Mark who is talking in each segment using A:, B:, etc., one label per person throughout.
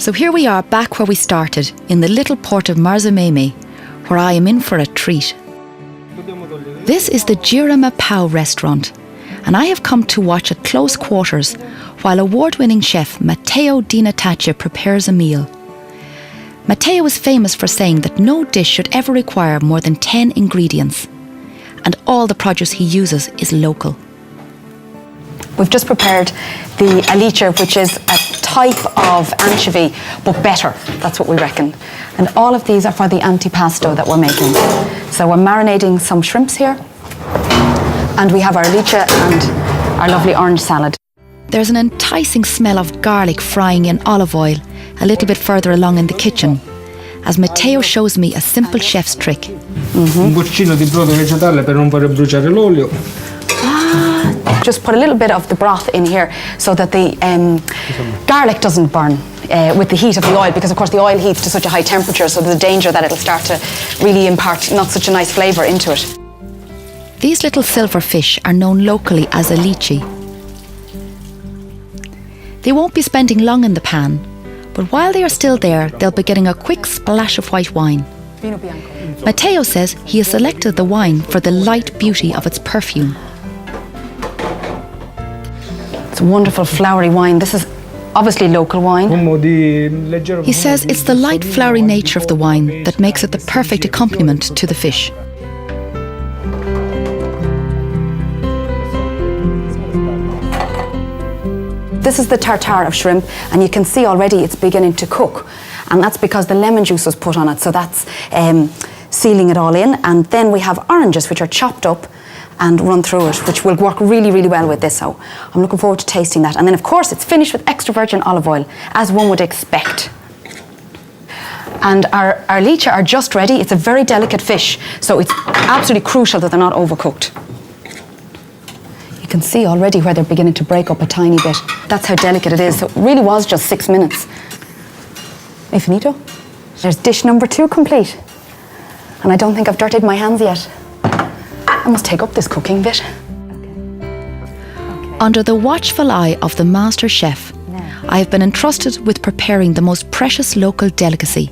A: So here we are back where we started, in the little port of Marzameme, where I am in for a treat. This is the Girama Pau restaurant, and I have come to watch at close quarters while award-winning chef Matteo Di Nataccia prepares a meal. Matteo is famous for saying that no dish should ever require more than 10 ingredients, and all the produce he uses is local.
B: We've just prepared the alice, which is a type of anchovy, but better. That's what we reckon. And all of these are for the antipasto that we're making. So we're marinating some shrimps here, and we have our alice and our lovely orange salad.
A: There's an enticing smell of garlic frying in olive oil a little bit further along in the kitchen, as Matteo shows me a simple chef's trick.
C: Un goccino di brodo vegetale per non far bruciare l'olio.
B: Just put a little bit of the broth in here so that the garlic doesn't burn with the heat of the oil, because of course the oil heats to such a high temperature, so there's a danger that it'll start to really impart not such a nice flavour into it.
A: These little silver fish are known locally as alici. They won't be spending long in the pan, but while they are still there, they'll be getting a quick splash of white wine. Matteo says he has selected the wine for the light beauty of its perfume.
B: It's a wonderful flowery wine. This is obviously local wine.
A: He says it's the light flowery nature of the wine that makes it the perfect accompaniment to the fish.
B: This is the tartare of shrimp, and you can see already it's beginning to cook, and that's because the lemon juice was put on it, so that's sealing it all in. And then we have oranges, which are chopped up and run through it, which will work really, really well with this. So I'm looking forward to tasting that. And then of course it's finished with extra virgin olive oil, as one would expect. And our alice are just ready. It's a very delicate fish, so it's absolutely crucial that they're not overcooked. You can see already where they're beginning to break up a tiny bit. That's how delicate it is. So it really was just 6 minutes. E finito? There's dish number 2 complete. And I don't think I've dirtied my hands yet. I must take up this cooking bit.
A: Under the watchful eye of the master chef, I have been entrusted with preparing the most precious local delicacy.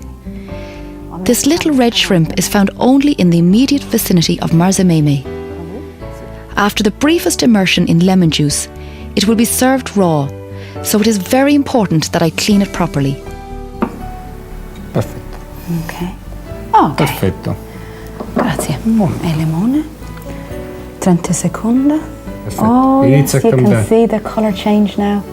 A: This little red shrimp is found only in the immediate vicinity of Marzameme. After the briefest immersion in lemon juice, it will be served raw, so it is very important that I clean it properly.
C: Perfetto.
B: Okay. Okay.
C: Perfetto.
B: Grazie. E limone. 30 secondi.
C: Perfetto.
B: Oh, yes,
C: Inizia
B: you
C: a
B: can
C: cambiare.
B: see the colour change now.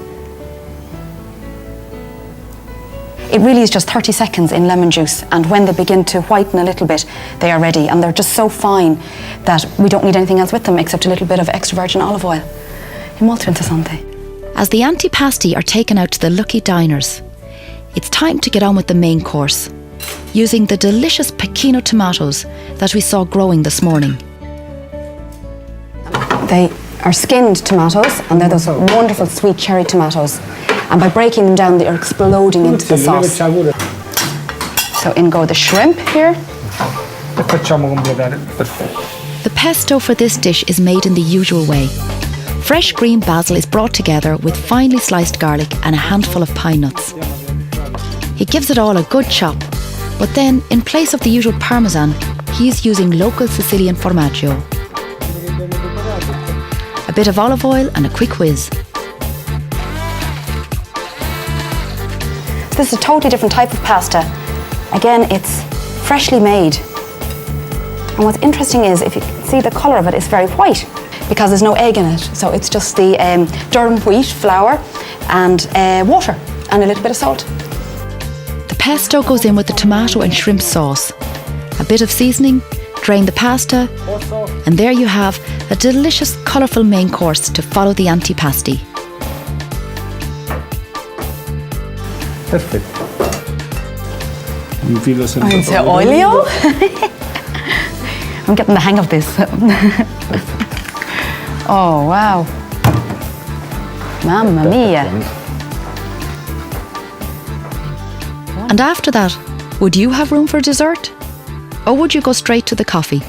B: It really is just 30 seconds in lemon juice, and when they begin to whiten a little bit, they are ready, and they're just so fine that we don't need anything else with them except a little bit of extra virgin olive oil. È molto interessante.
A: As the antipasti are taken out to the lucky diners, it's time to get on with the main course, using the delicious pecchino tomatoes that we saw growing this morning.
B: They are skinned tomatoes, and they're those wonderful sweet cherry tomatoes. And by breaking them down, they are exploding into the sauce. So in go the shrimp here.
C: E facciamo completare. Perfetto.
A: The pesto for this dish is made in the usual way. Fresh green basil is brought together with finely sliced garlic and a handful of pine nuts. He gives it all a good chop, but then, in place of the usual parmesan, he is using local Sicilian formaggio. A bit of olive oil and a quick whiz.
B: This is a totally different type of pasta. Again, it's freshly made. And what's interesting is, if you can see, the colour of it is very white because there's no egg in it. So it's just the durum wheat flour and water and a little bit of salt.
A: The pesto goes in with the tomato and shrimp sauce. A bit of seasoning, drain the pasta, and there you have a delicious, colourful main course to follow the antipasti.
C: Perfetto. Un filo sempre.
B: It's olio. I'm getting the hang of this. Oh, wow. Mamma mia.
A: And after that, would you have room for dessert? Or would you go straight to the coffee?